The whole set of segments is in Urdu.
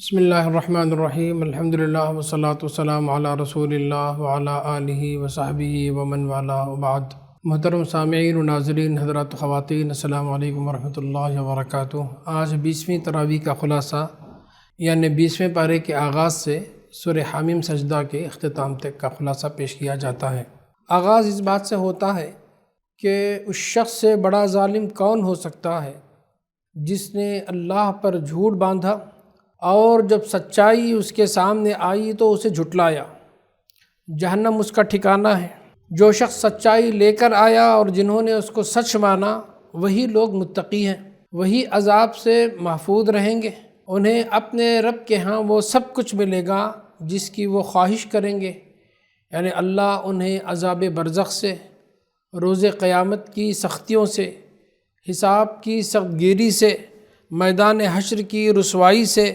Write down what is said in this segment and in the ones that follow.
بسم اللہ الرحمن الرحیم الحمدللہ والصلاة والسلام علی رسول اللہ وعلی آلہ وصحبہ ومن والاه وبعد۔ محترم سامعین و ناظرین، حضرات خواتین، السلام علیکم ورحمۃ اللہ وبرکاتہ۔ آج 20ویں تراویح کا خلاصہ یعنی 20ویں پارے کے آغاز سے سورہ حامیم سجدہ کے اختتام تک کا خلاصہ پیش کیا جاتا ہے۔ آغاز اس بات سے ہوتا ہے کہ اس شخص سے بڑا ظالم کون ہو سکتا ہے جس نے اللہ پر جھوٹ باندھا اور جب سچائی اس کے سامنے آئی تو اسے جھٹلایا۔ جہنم اس کا ٹھکانہ ہے۔ جو شخص سچائی لے کر آیا اور جنہوں نے اس کو سچ مانا وہی لوگ متقی ہیں، وہی عذاب سے محفوظ رہیں گے۔ انہیں اپنے رب کے ہاں وہ سب کچھ ملے گا جس کی وہ خواہش کریں گے، یعنی اللہ انہیں عذاب برزخ سے، روز قیامت کی سختیوں سے، حساب کی سخت گیری سے، میدان حشر کی رسوائی سے،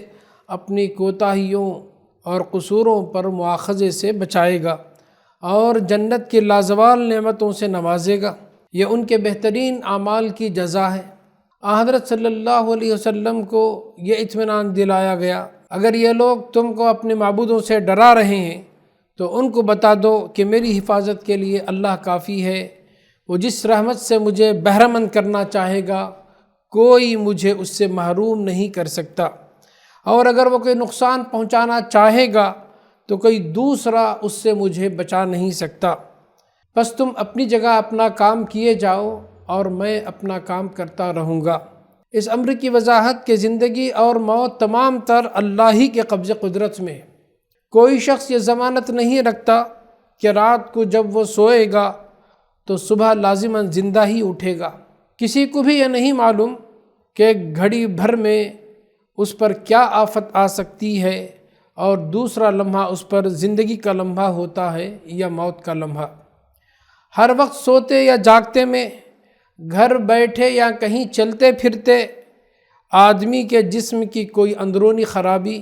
اپنی کوتاہیوں اور قصوروں پر مواخذے سے بچائے گا اور جنت کی لازوال نعمتوں سے نوازے گا۔ یہ ان کے بہترین اعمال کی جزا ہے۔ حضرت صلی اللہ علیہ وسلم کو یہ اطمینان دلایا گیا، اگر یہ لوگ تم کو اپنے معبودوں سے ڈرا رہے ہیں تو ان کو بتا دو کہ میری حفاظت کے لیے اللہ کافی ہے۔ وہ جس رحمت سے مجھے بہرہ مند کرنا چاہے گا کوئی مجھے اس سے محروم نہیں کر سکتا، اور اگر وہ کوئی نقصان پہنچانا چاہے گا تو کوئی دوسرا اس سے مجھے بچا نہیں سکتا۔ بس تم اپنی جگہ اپنا کام کیے جاؤ اور میں اپنا کام کرتا رہوں گا۔ اس امر کی وضاحت کہ زندگی اور موت تمام تر اللہ ہی کے قبض قدرت میں ہے۔ کوئی شخص یہ ضمانت نہیں رکھتا کہ رات کو جب وہ سوئے گا تو صبح لازماً زندہ ہی اٹھے گا۔ کسی کو بھی یہ نہیں معلوم کہ گھڑی بھر میں اس پر کیا آفت آ سکتی ہے اور دوسرا لمحہ اس پر زندگی کا لمحہ ہوتا ہے یا موت کا لمحہ۔ ہر وقت سوتے یا جاگتے میں، گھر بیٹھے یا کہیں چلتے پھرتے، آدمی کے جسم کی کوئی اندرونی خرابی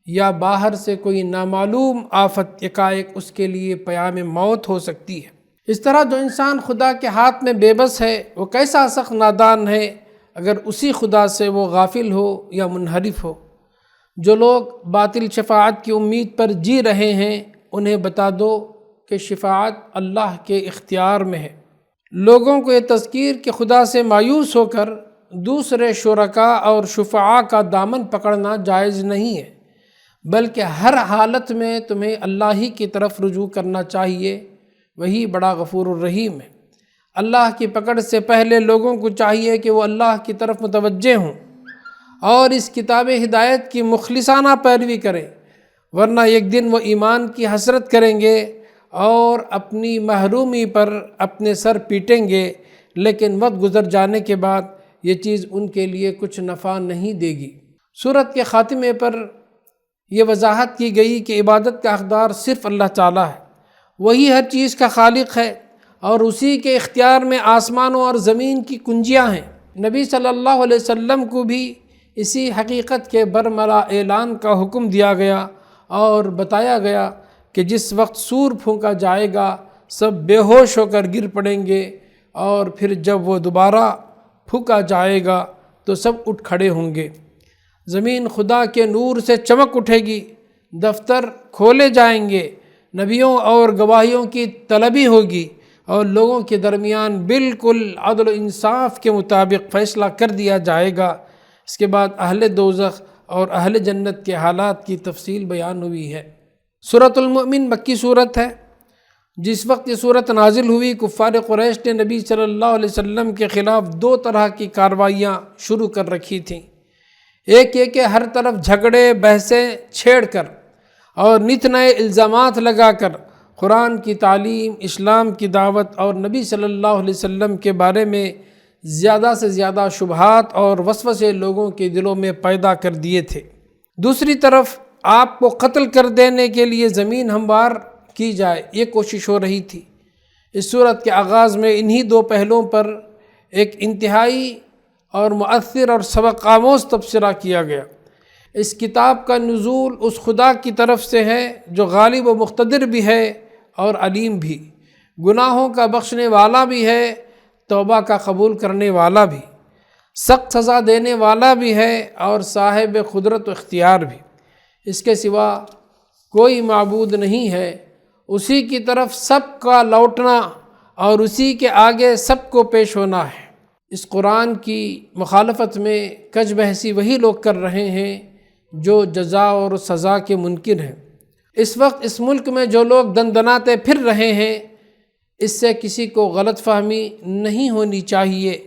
یا باہر سے کوئی نامعلوم آفت یکایک اس کے لیے پیام موت ہو سکتی ہے۔ اس طرح جو انسان خدا کے ہاتھ میں بے بس ہے وہ کیسا سخت نادان ہے اگر اسی خدا سے وہ غافل ہو یا منحرف ہو۔ جو لوگ باطل شفاعت کی امید پر جی رہے ہیں انہیں بتا دو کہ شفاعت اللہ کے اختیار میں ہے۔ لوگوں کو یہ تذکیر کہ خدا سے مایوس ہو کر دوسرے شرکاء اور شفعاء کا دامن پکڑنا جائز نہیں ہے، بلکہ ہر حالت میں تمہیں اللہ ہی کی طرف رجوع کرنا چاہیے، وہی بڑا غفور الرحیم ہے۔ اللہ کی پکڑ سے پہلے لوگوں کو چاہیے کہ وہ اللہ کی طرف متوجہ ہوں اور اس کتاب ہدایت کی مخلصانہ پیروی کریں، ورنہ ایک دن وہ ایمان کی حسرت کریں گے اور اپنی محرومی پر اپنے سر پیٹیں گے، لیکن وقت گزر جانے کے بعد یہ چیز ان کے لیے کچھ نفع نہیں دے گی۔ سورت کے خاتمے پر یہ وضاحت کی گئی کہ عبادت کا حقدار صرف اللہ تعالیٰ ہے، وہی ہر چیز کا خالق ہے اور اسی کے اختیار میں آسمانوں اور زمین کی کنجیاں ہیں۔ نبی صلی اللہ علیہ وسلم کو بھی اسی حقیقت کے برملا اعلان کا حکم دیا گیا اور بتایا گیا کہ جس وقت سور پھونکا جائے گا سب بے ہوش ہو کر گر پڑیں گے، اور پھر جب وہ دوبارہ پھونکا جائے گا تو سب اٹھ کھڑے ہوں گے۔ زمین خدا کے نور سے چمک اٹھے گی، دفتر کھولے جائیں گے، نبیوں اور گواہیوں کی طلبی ہوگی اور لوگوں کے درمیان بالکل عدل و انصاف کے مطابق فیصلہ کر دیا جائے گا۔ اس کے بعد اہل دوزخ اور اہل جنت کے حالات کی تفصیل بیان ہوئی ہے۔ سورۃ المؤمن مکی صورت ہے۔ جس وقت یہ صورت نازل ہوئی کفار قریش نے نبی صلی اللہ علیہ وسلم کے خلاف دو طرح کی کارروائیاں شروع کر رکھی تھیں۔ ایک یہ کہ ہر طرف جھگڑے بحثیں چھیڑ کر اور نت نئے الزامات لگا کر قرآن کی تعلیم، اسلام کی دعوت اور نبی صلی اللہ علیہ وسلم کے بارے میں زیادہ سے زیادہ شبہات اور وسوسے لوگوں کے دلوں میں پیدا کر دیے تھے۔ دوسری طرف آپ کو قتل کر دینے کے لیے زمین ہموار کی جائے، یہ کوشش ہو رہی تھی۔ اس صورت کے آغاز میں انہی دو پہلوؤں پر ایک انتہائی اور مؤثر اور سبق آموز تبصرہ کیا گیا۔ اس کتاب کا نزول اس خدا کی طرف سے ہے جو غالب و مقتدر بھی ہے اور علیم بھی، گناہوں کا بخشنے والا بھی ہے، توبہ کا قبول کرنے والا بھی، سخت سزا دینے والا بھی ہے اور صاحب قدرت و اختیار بھی۔ اس کے سوا کوئی معبود نہیں ہے، اسی کی طرف سب کا لوٹنا اور اسی کے آگے سب کو پیش ہونا ہے۔ اس قرآن کی مخالفت میں کج بحثی وہی لوگ کر رہے ہیں جو جزا اور سزا کے منکر ہیں۔ اس وقت اس ملک میں جو لوگ دندناتے پھر رہے ہیں، اس سے کسی کو غلط فہمی نہیں ہونی چاہیے۔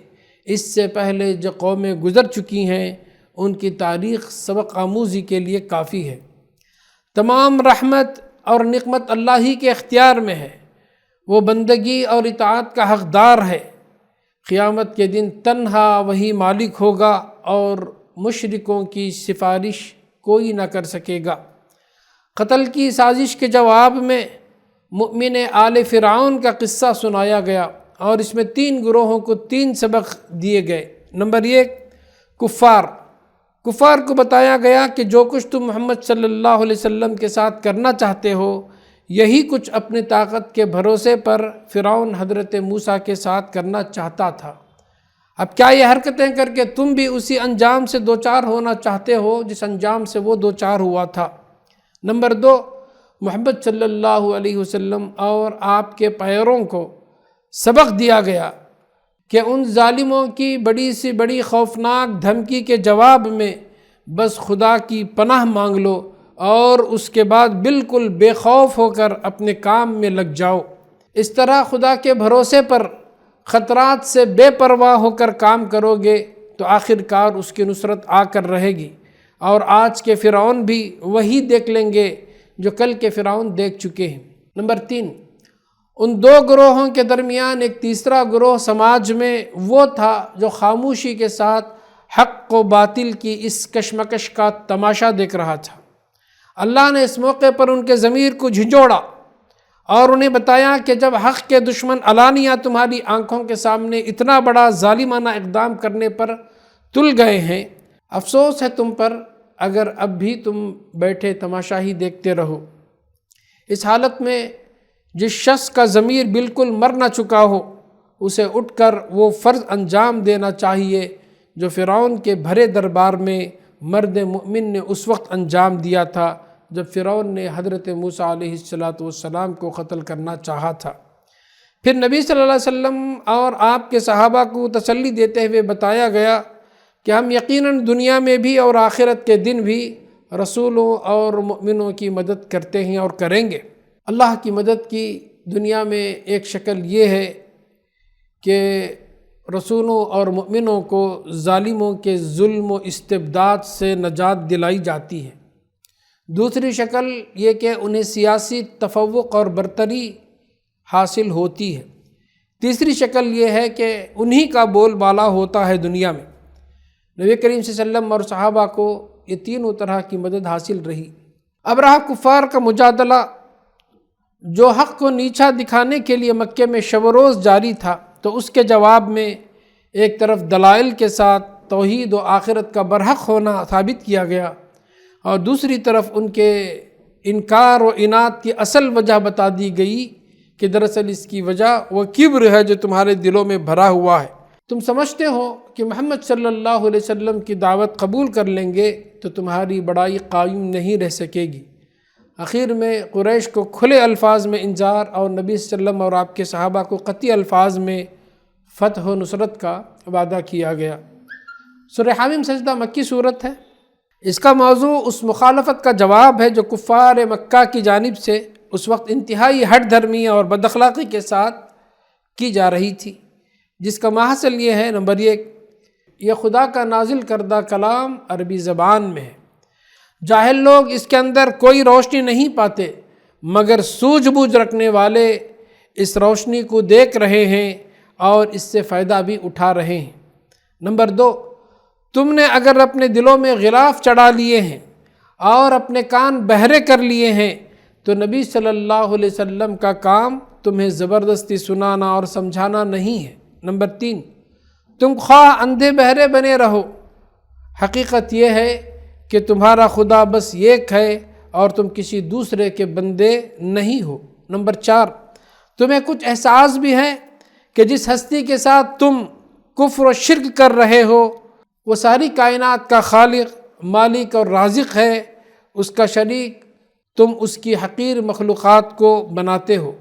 اس سے پہلے جو قومیں گزر چکی ہیں ان کی تاریخ سبق آموزی کے لیے کافی ہے۔ تمام رحمت اور نقمت اللہ ہی کے اختیار میں ہے، وہ بندگی اور اطاعت کا حقدار ہے۔ قیامت کے دن تنہا وہی مالک ہوگا اور مشرکوں کی سفارش کوئی نہ کر سکے گا۔ قتل کی سازش کے جواب میں مؤمن آل فرعون کا قصہ سنایا گیا اور اس میں 3 گروہوں کو 3 سبق دیے گئے۔ نمبر 1، کفار کو بتایا گیا کہ جو کچھ تم محمد صلی اللہ علیہ وسلم کے ساتھ کرنا چاہتے ہو، یہی کچھ اپنی طاقت کے بھروسے پر فرعون حضرت موسیٰ کے ساتھ کرنا چاہتا تھا۔ اب کیا یہ حرکتیں کر کے تم بھی اسی انجام سے دوچار ہونا چاہتے ہو جس انجام سے وہ دوچار ہوا تھا؟ نمبر 2، محمد صلی اللہ علیہ وسلم اور آپ کے پیرووں کو سبق دیا گیا کہ ان ظالموں کی بڑی سے بڑی خوفناک دھمکی کے جواب میں بس خدا کی پناہ مانگ لو اور اس کے بعد بالکل بے خوف ہو کر اپنے کام میں لگ جاؤ۔ اس طرح خدا کے بھروسے پر خطرات سے بے پرواہ ہو کر کام کرو گے تو آخر کار اس کی نصرت آ کر رہے گی، اور آج کے فرعون بھی وہی دیکھ لیں گے جو کل کے فرعون دیکھ چکے ہیں۔ نمبر 3، ان 2 گروہوں کے درمیان ایک تیسرا گروہ سماج میں وہ تھا جو خاموشی کے ساتھ حق و باطل کی اس کشمکش کا تماشا دیکھ رہا تھا۔ اللہ نے اس موقع پر ان کے ضمیر کو جھنجھوڑا اور انہیں بتایا کہ جب حق کے دشمن علانیہ تمہاری آنکھوں کے سامنے اتنا بڑا ظالمانہ اقدام کرنے پر تل گئے ہیں، افسوس ہے تم پر اگر اب بھی تم بیٹھے تماشا ہی دیکھتے رہو۔ اس حالت میں جس شخص کا ضمیر بالکل مر نہ چکا ہو، اسے اٹھ کر وہ فرض انجام دینا چاہیے جو فرعون کے بھرے دربار میں مرد مومن نے اس وقت انجام دیا تھا جب فرعون نے حضرت موسیٰ علیہ السلام کو قتل کرنا چاہا تھا۔ پھر نبی صلی اللہ علیہ وسلم اور آپ کے صحابہ کو تسلی دیتے ہوئے بتایا گیا کہ ہم یقیناً دنیا میں بھی اور آخرت کے دن بھی رسولوں اور مؤمنوں کی مدد کرتے ہیں اور کریں گے۔ اللہ کی مدد کی دنیا میں ایک شکل یہ ہے کہ رسولوں اور مؤمنوں کو ظالموں کے ظلم و استبداد سے نجات دلائی جاتی ہے۔ دوسری شکل یہ کہ انہیں سیاسی تفوق اور برتری حاصل ہوتی ہے۔ تیسری شکل یہ ہے کہ انہی کا بول بالا ہوتا ہے دنیا میں۔ نبی کریم صلی اللہ علیہ وسلم اور صحابہ کو یہ تینوں طرح کی مدد حاصل رہی۔ اب رہا کفار کا مجادلہ، جو حق کو نیچا دکھانے کے لیے مکے میں شب و روز جاری تھا، تو اس کے جواب میں ایک طرف دلائل کے ساتھ توحید و آخرت کا برحق ہونا ثابت کیا گیا، اور دوسری طرف ان کے انکار و عناد کی اصل وجہ بتا دی گئی کہ دراصل اس کی وجہ وہ کبر ہے جو تمہارے دلوں میں بھرا ہوا ہے۔ تم سمجھتے ہو کہ محمد صلی اللہ علیہ وسلم کی دعوت قبول کر لیں گے تو تمہاری بڑائی قائم نہیں رہ سکے گی۔ آخر میں قریش کو کھلے الفاظ میں انذار اور نبی صلی اللہ علیہ وسلم اور آپ کے صحابہ کو قطعی الفاظ میں فتح و نصرت کا وعدہ کیا گیا۔ سورہ حامیم سجدہ مکی صورت ہے۔ اس کا موضوع اس مخالفت کا جواب ہے جو کفار مکہ کی جانب سے اس وقت انتہائی ہٹ دھرمی اور بد اخلاقی کے ساتھ کی جا رہی تھی، جس کا محصل یہ ہے: نمبر 1، یہ خدا کا نازل کردہ کلام عربی زبان میں ہے۔ جاہل لوگ اس کے اندر کوئی روشنی نہیں پاتے، مگر سوجھ بوجھ رکھنے والے اس روشنی کو دیکھ رہے ہیں اور اس سے فائدہ بھی اٹھا رہے ہیں۔ نمبر 2، تم نے اگر اپنے دلوں میں غلاف چڑھا لیے ہیں اور اپنے کان بہرے کر لیے ہیں تو نبی صلی اللہ علیہ وسلم کا کام تمہیں زبردستی سنانا اور سمجھانا نہیں ہے۔ نمبر 3، تم خواہ اندھے بہرے بنے رہو، حقیقت یہ ہے کہ تمہارا خدا بس ایک ہے اور تم کسی دوسرے کے بندے نہیں ہو۔ نمبر 4، تمہیں کچھ احساس بھی ہے کہ جس ہستی کے ساتھ تم کفر و شرک کر رہے ہو وہ ساری کائنات کا خالق، مالک اور رازق ہے، اس کا شریک، تم اس کی حقیر مخلوقات کو بناتے ہو۔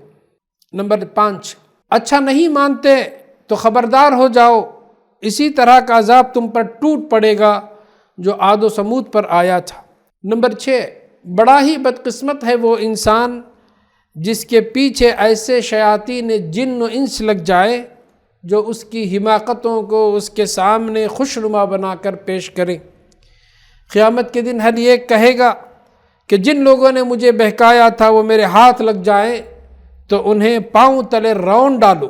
نمبر 5، اچھا نہیں مانتے تو خبردار ہو جاؤ، اسی طرح کا عذاب تم پر ٹوٹ پڑے گا جو عاد و سمود پر آیا تھا۔ نمبر 6، بڑا ہی بدقسمت ہے وہ انسان جس کے پیچھے ایسے شیاطین جن و انس لگ جائے جو اس کی حماقتوں کو اس کے سامنے خوشنما بنا کر پیش کریں۔ قیامت کے دن ہر ایک کہے گا کہ جن لوگوں نے مجھے بہکایا تھا وہ میرے ہاتھ لگ جائیں تو انہیں پاؤں تلے رون ڈالو۔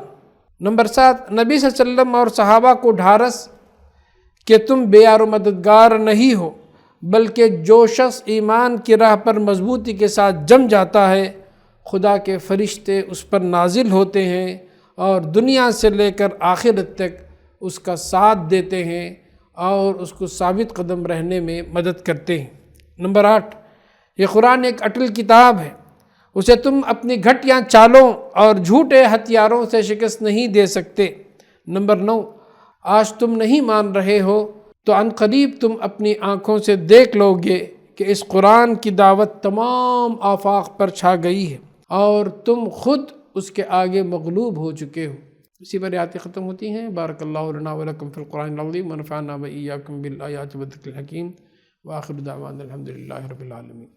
نمبر 7، نبی صلی اللہ علیہ وسلم اور صحابہ کو ڈھارس کہ تم بے یار و مددگار نہیں ہو، بلکہ جو شخص ایمان کی راہ پر مضبوطی کے ساتھ جم جاتا ہے خدا کے فرشتے اس پر نازل ہوتے ہیں اور دنیا سے لے کر آخرت تک اس کا ساتھ دیتے ہیں اور اس کو ثابت قدم رہنے میں مدد کرتے ہیں۔ نمبر 8، یہ قرآن ایک اٹل کتاب ہے، اسے تم اپنی گھٹیا چالوں اور جھوٹے ہتھیاروں سے شکست نہیں دے سکتے۔ نمبر 9، آج تم نہیں مان رہے ہو تو عنقریب تم اپنی آنکھوں سے دیکھ لو گے کہ اس قرآن کی دعوت تمام آفاق پر چھا گئی ہے اور تم خود اس کے آگے مغلوب ہو چکے ہو۔ اسی پر آیاتیں ختم ہوتی ہیں۔ بارک اللہ لنا ولکم فی القرآن العظیم ونفعنا وإیاکم بالآیات والذکر الحکیم، وآخر دعوانا الحمد للہ رب العالمین۔